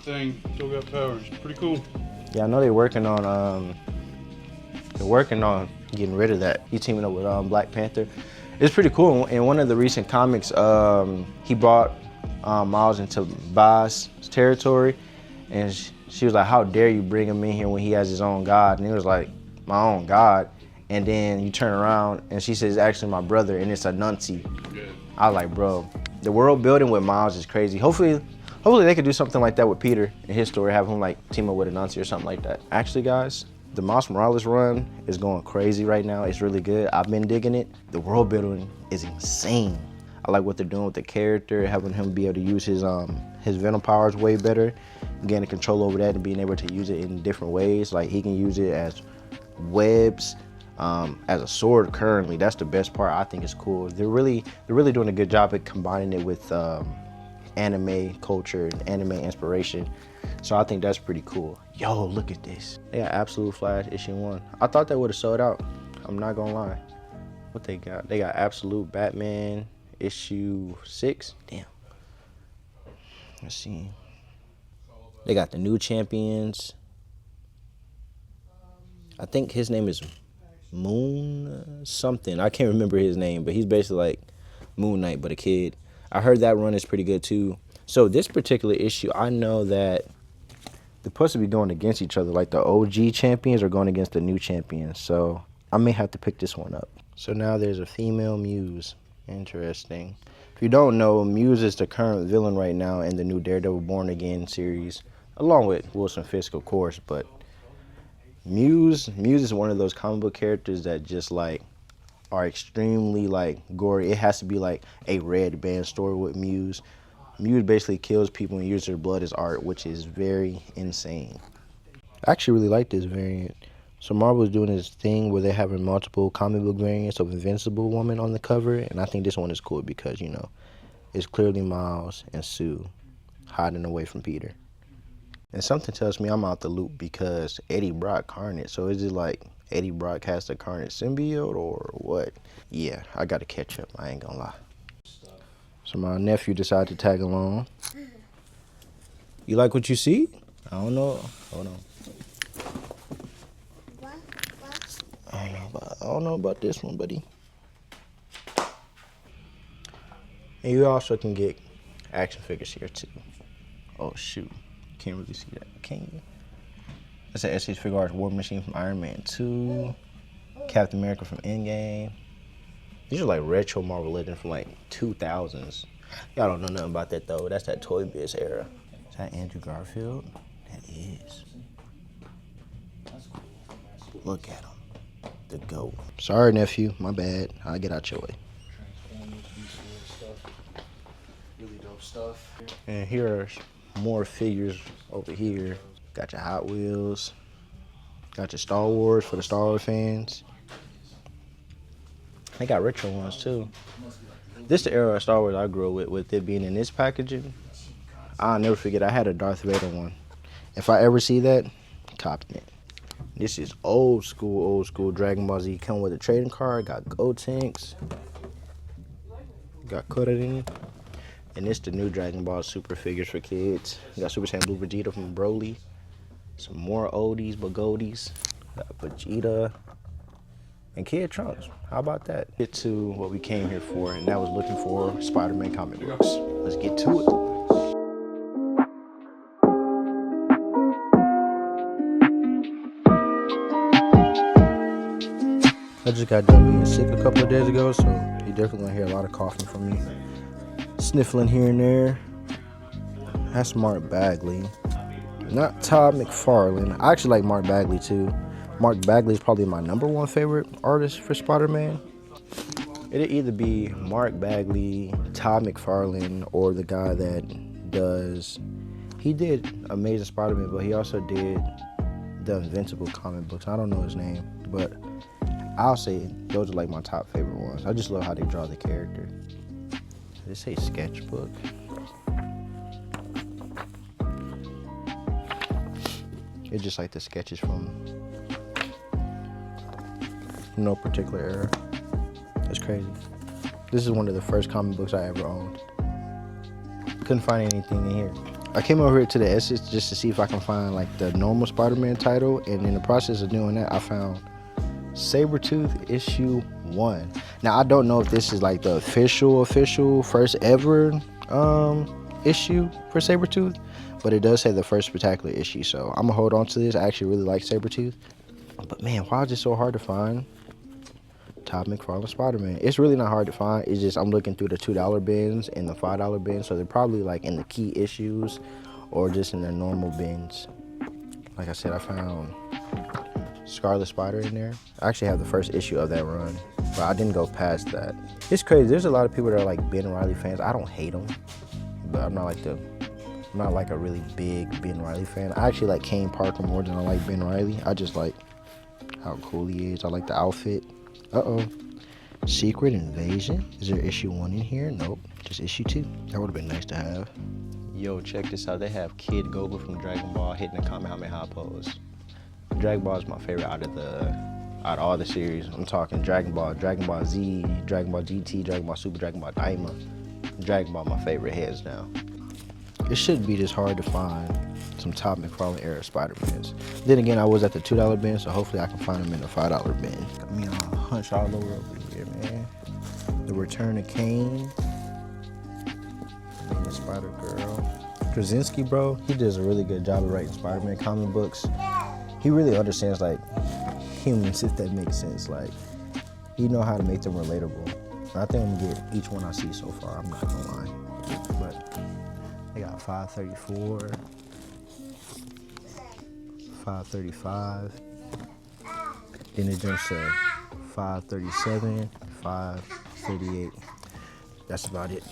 thing. Still got powers. Pretty cool. Yeah, I know they're working on getting rid of that. He's teaming up with Black Panther. It's pretty cool. In one of the recent comics, he brought Miles into Ba's territory, and she was like, "How dare you bring him in here when he has his own god?" And he was like, "My own god." And then you turn around and she says, "Actually, my brother," and it's a Nuncy. Good. I was like, bro, the world building with Miles is crazy. Hopefully they could do something like that with Peter in his story, have him like team up with a Nuncy or something like that. Actually, guys, the Miles Morales run is going crazy right now. It's really good. I've been digging it. The world building is insane. I like what they're doing with the character, having him be able to use his venom powers way better, gaining control over that and being able to use it in different ways. Like he can use it as webs, as a sword currently. That's the best part. I think it's cool. They're really doing a good job at combining it with anime culture and anime inspiration. So I think that's pretty cool. Yo, look at this. They got Absolute Flash issue 1. I thought that would have sold out. I'm not gonna lie. What they got? They got Absolute Batman issue 6. Damn. Let's see. They got the new champions. I think his name is Moon something. I can't remember his name, but he's basically like Moon Knight, but a kid. I heard that run is pretty good too. So this particular issue, I know that they're supposed to be going against each other. Like the OG champions are going against the new champions. So I may have to pick this one up. So now there's a female Muse. Interesting. If you don't know, Muse is the current villain right now in the new Daredevil Born Again series, along with Wilson Fisk, of course, but Muse is one of those comic book characters that just like are extremely like gory. It has to be like a Red Band story with Muse. Muse basically kills people and uses their blood as art, which is very insane. I actually really like this variant. So Marvel is doing this thing where they're having multiple comic book variants of Invincible Woman on the cover, and I think this one is cool because, you know, it's clearly Miles and Sue hiding away from Peter. And something tells me I'm out the loop because Eddie Brock Carnage. So is it like Eddie Brock has the Carnage symbiote or what? Yeah, I gotta catch up. I ain't gonna lie. So my nephew decided to tag along. You like what you see? I don't know. Hold on. I don't know about this one, buddy. And you also can get action figures here too. Oh shoot. Can't really see that, can you? That's an SH Figure Arts War Machine from Iron Man 2, Captain America from Endgame. These are like retro Marvel Legends from like 2000s. Y'all don't know nothing about that though. That's that Toy Biz era. Is that Andrew Garfield? That is. Look at him. The GOAT. Sorry, nephew. My bad. I'll get out your way. Really dope stuff. And here are more figures over here. Got your Hot Wheels. Got your Star Wars for the Star Wars fans. They got retro ones too. This the era of Star Wars I grew up with it being in this packaging. I'll never forget, I had a Darth Vader one. If I ever see that, copying it. This is old school Dragon Ball Z. Come with a trading card, got Gotenks, got Kuririn. And this the new Dragon Ball Super figures for kids. We got Super Saiyan Blue Vegeta from Broly. Some more oldies but goldies. Got Vegeta. And Kid Trunks. How about that? Get to what we came here for, and that was looking for Spider-Man comic books. Let's get to it. I just got done being sick a couple of days ago, so you definitely gonna hear a lot of coughing from me. Sniffling here and there. That's Mark Bagley. Not Todd McFarlane. I actually like Mark Bagley too. Mark Bagley is probably my #1 favorite artist for Spider-Man. It'd either be Mark Bagley, Todd McFarlane, or the guy that does... He did Amazing Spider-Man, but he also did the Invincible comic books. I don't know his name, but I'll say those are like my top favorite ones. I just love how they draw the character. Does it say sketchbook? It's just like the sketches from no particular era. That's crazy. This is one of the first comic books I ever owned. Couldn't find anything in here. I came over here to the Essence just to see if I can find like the normal Spider-Man title, and in the process of doing that, I found Sabretooth issue 1. Now I don't know if this is like the official first ever issue for Sabretooth, but it does say the first spectacular issue, so I'm gonna hold on to this. I actually really like Sabretooth, but man, why is it so hard to find Todd McFarlane Spider-Man? It's really not hard to find. It's just I'm looking through the $2 bins and the $5 bins, so they're probably like in the key issues or just in the normal bins. Like I said, I found Scarlet Spider in there. I actually have the first issue of that run, but I didn't go past that. It's crazy. There's a lot of people that are like Ben Reilly fans. I don't hate him, but I'm not like a really big Ben Reilly fan. I actually like Kane Parker more than I like Ben Reilly. I just like how cool he is. I like the outfit. Uh-oh. Secret Invasion? Is there issue 1 in here? Nope. Just issue 2. That would have been nice to have. Yo, check this out. They have Kid Goku from Dragon Ball hitting a Kamehameha pose. Dragon Ball is my favorite out of all the series. I'm talking Dragon Ball Z, Dragon Ball GT, Dragon Ball Super, Dragon Ball Daima. Dragon Ball my favorite, hands down. It shouldn't be this hard to find some Todd McFarlane era Spider-Mans. Then again, I was at the $2 bin, so hopefully I can find them in the $5 bin. Got me all hunched all over here, man. The Return of Kane. And the Spider-Girl. Krasinski, bro, he does a really good job of writing Spider-Man comic books. He really understands, like, humans, if that makes sense. Like, he know how to make them relatable. And I think I'm gonna get each one I see so far, I'm not gonna lie. But they got 534, 535, then it jumps to 537, 538. That's about it.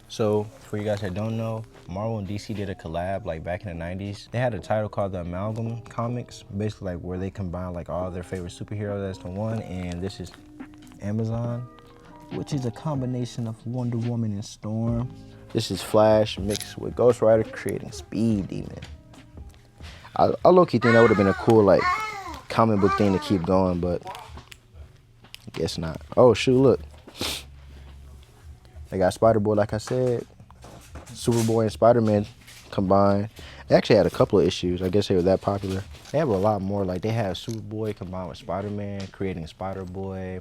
So, for you guys that don't know, Marvel and DC did a collab like back in the 90s. They had a title called the Amalgam Comics, basically like where they combine like all their favorite superheroes as to one, and this is Amazon, which is a combination of Wonder Woman and Storm. This is Flash mixed with Ghost Rider creating Speed Demon. I low-key think that would have been a cool like comic book thing to keep going, but I guess not. Oh shoot, look. They got Spider-Boy, like I said. Superboy and Spider-Man combined. They actually had a couple of issues. I guess they were that popular. They have a lot more. Like they have Superboy combined with Spider-Man, creating Spider-Boy.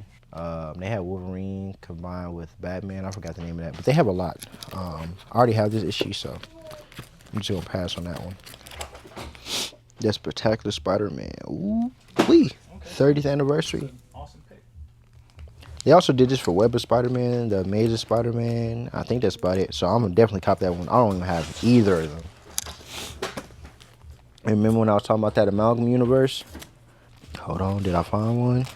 They have Wolverine combined with Batman. I forgot the name of that, but they have a lot. I already have this issue, so I'm just gonna pass on that one. That's Spectacular Spider-Man. Ooh, wee! 30th anniversary. They also did this for Web of Spider-Man, the Amazing Spider-Man. I think that's about it. So I'm gonna definitely cop that one. I don't even have either of them. And remember when I was talking about that Amalgam universe? Hold on, did I find one?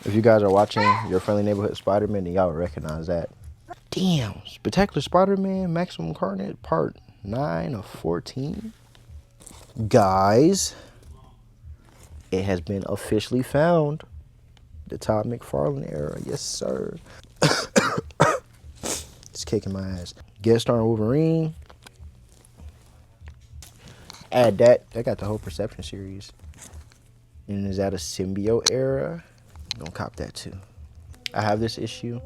If you guys are watching Your Friendly Neighborhood Spider-Man, then y'all would recognize that. Damn, Spectacular Spider-Man, Maximum Carnage, part 9 of 14. Guys, it has been officially found. The Todd McFarlane era, yes sir. It's kicking my ass. Guest star Wolverine. Add that. They got the whole Perception series. And is that a symbiote era? I'm gonna cop that too. I have this issue.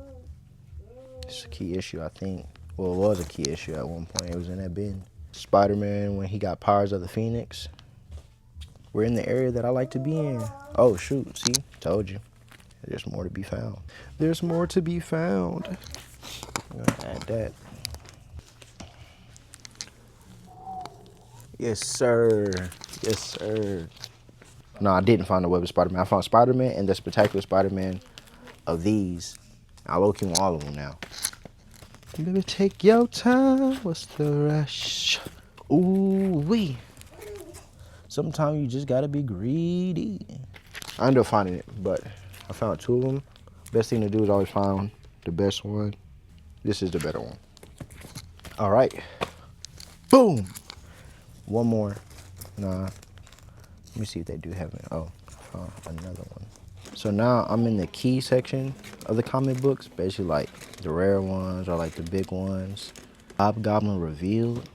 It's a key issue, I think. Well, it was a key issue at one point. It was in that bin. Spider-Man when he got powers of the Phoenix. We're in the area that I like to be in. Oh shoot, see? Told you. There's more to be found. There's more to be found. I'm gonna add that. Yes, sir. Yes, sir. No, I didn't find the Web of Spider-Man. I found Spider-Man and the Spectacular Spider-Man of these. I low-key want all of them now. Baby, take your time. What's the rush? Ooh-wee. Sometimes you just gotta be greedy. I ended up finding it, but I found 2 of them. Best thing to do is always find the best one. This is the better one. All right. Boom. One more. Nah. Let me see if they do have it. Oh, I found another one. So now I'm in the key section of the comic books. Basically like the rare ones or like the big ones. Hobgoblin Revealed.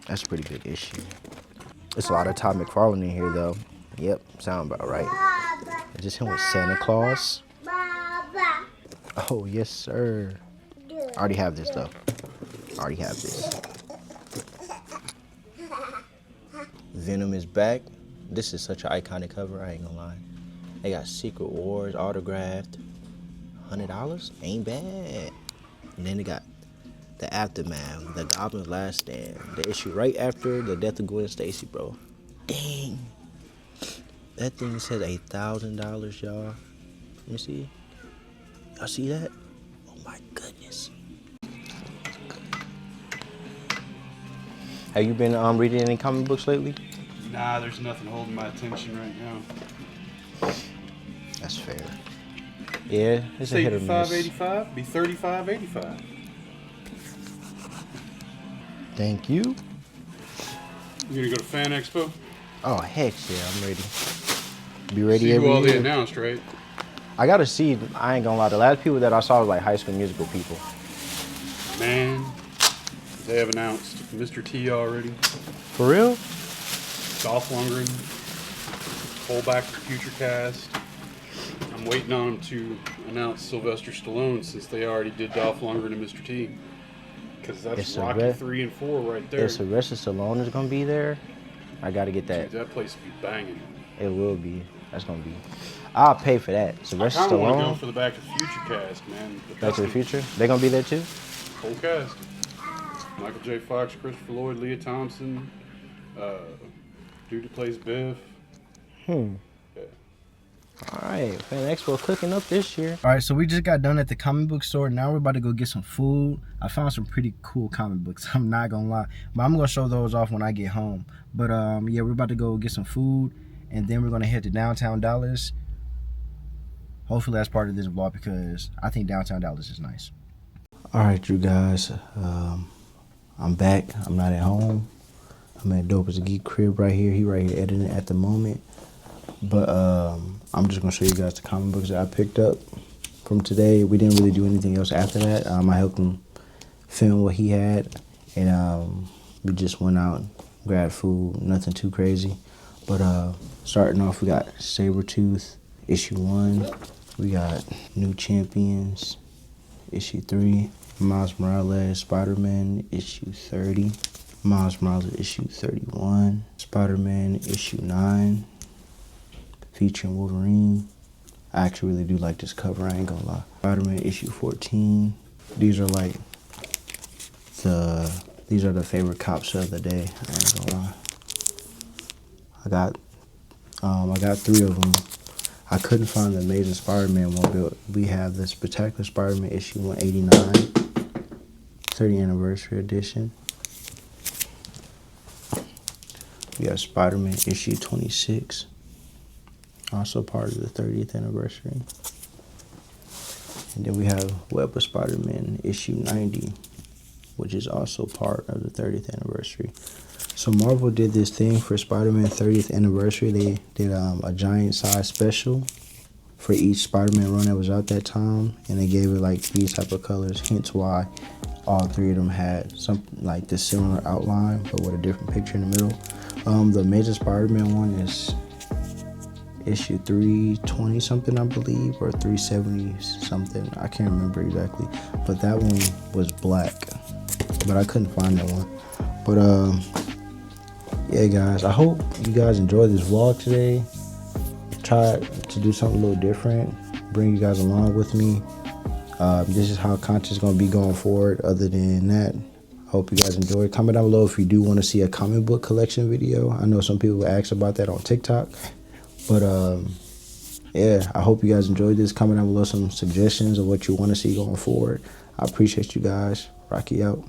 That's a pretty good issue. It's a lot of Todd McFarlane in here though. Yep, sound about right. It's just him with Santa Claus. Oh, yes, sir. I already have this, though. I already have this. Venom is back. This is such an iconic cover, I ain't gonna lie. They got Secret Wars autographed. $100? Ain't bad. And then they got the Aftermath, the Goblin's Last Stand. The issue right after the death of Gwen Stacy, bro. Dang. That thing says $1,000, y'all. Let me see. Y'all see that? Oh my goodness. Have you been reading any comic books lately? Nah, there's nothing holding my attention right now. That's fair. Yeah, it's a hit or miss. $85.85, be $35.85. Thank you. You gonna go to Fan Expo? Oh heck yeah, I'm ready. Be ready See every who all they year. announced, right? I gotta see. I ain't gonna lie. The last people that I saw was like High School Musical people. Man, they have announced Mr. T already. For real? Dolph Lundgren, whole Back to the Future cast. I'm waiting on them to announce Sylvester Stallone since they already did Dolph Lundgren and Mr. T. Because that's Rocky 3 and 4 right there. If Sylvester Stallone is gonna be there, I gotta get that. Dude, that place will be banging. It will be. That's gonna be. I'll pay for that. Sylvester I kind of want to Stallone. go for the Back to the Future cast, man. Back to the Future? They gonna be there too? Whole cast. Michael J. Fox, Christopher Lloyd, Leah Thompson, dude who plays Biff. Yeah. All right, Fan Expo cooking up this year. All right, so we just got done at the comic book store. Now we're about to go get some food. I found some pretty cool comic books. I'm not gonna lie, but I'm gonna show those off when I get home. But yeah, we're about to go get some food, and then we're gonna head to downtown Dallas. Hopefully that's part of this vlog because I think downtown Dallas is nice. All right, you guys, I'm back. I'm not at home. I'm at Dope as a Geek crib right here. He right here editing at the moment. But I'm just gonna show you guys the comic books that I picked up from today. We didn't really do anything else after that. I helped him film what he had, and we just went out, grabbed food, nothing too crazy. But starting off, we got Sabretooth, issue 1. We got New Champions, issue 3. Miles Morales, Spider-Man, issue 30. Miles Morales, issue 31. Spider-Man, issue 9. Featuring Wolverine. I actually really do like this cover, I ain't gonna lie. Spider-Man issue 14. These are like these are the favorite cops of the day, I ain't gonna lie. I got 3 of them. I couldn't find the Amazing Spider-Man one, but we have the Spectacular Spider-Man issue 189, 30th anniversary edition. We have Spider-Man issue 26. Also part of the 30th anniversary. And then we have Web of Spider-Man issue 90, which is also part of the 30th anniversary. So Marvel did this thing for Spider-Man 30th anniversary. They did a giant size special for each Spider-Man run that was out that time, and they gave it like these type of colors, hence why all 3 of them had something like this similar outline but with a different picture in the middle. The Amazing Spider-Man one is issue 320 something, I believe, or 370 something. I can't remember exactly, but that one was black, but I couldn't find that one. But yeah, guys, I hope you guys enjoyed this vlog today. Try to do something a little different, bring you guys along with me. This is how content's gonna be going forward. Other than that, hope you guys enjoyed. Comment down below if you do want to see a comic book collection video. I know some people ask about that on TikTok. But yeah, I hope you guys enjoyed this. Comment down below some suggestions of what you want to see going forward. I appreciate you guys. Rocky out.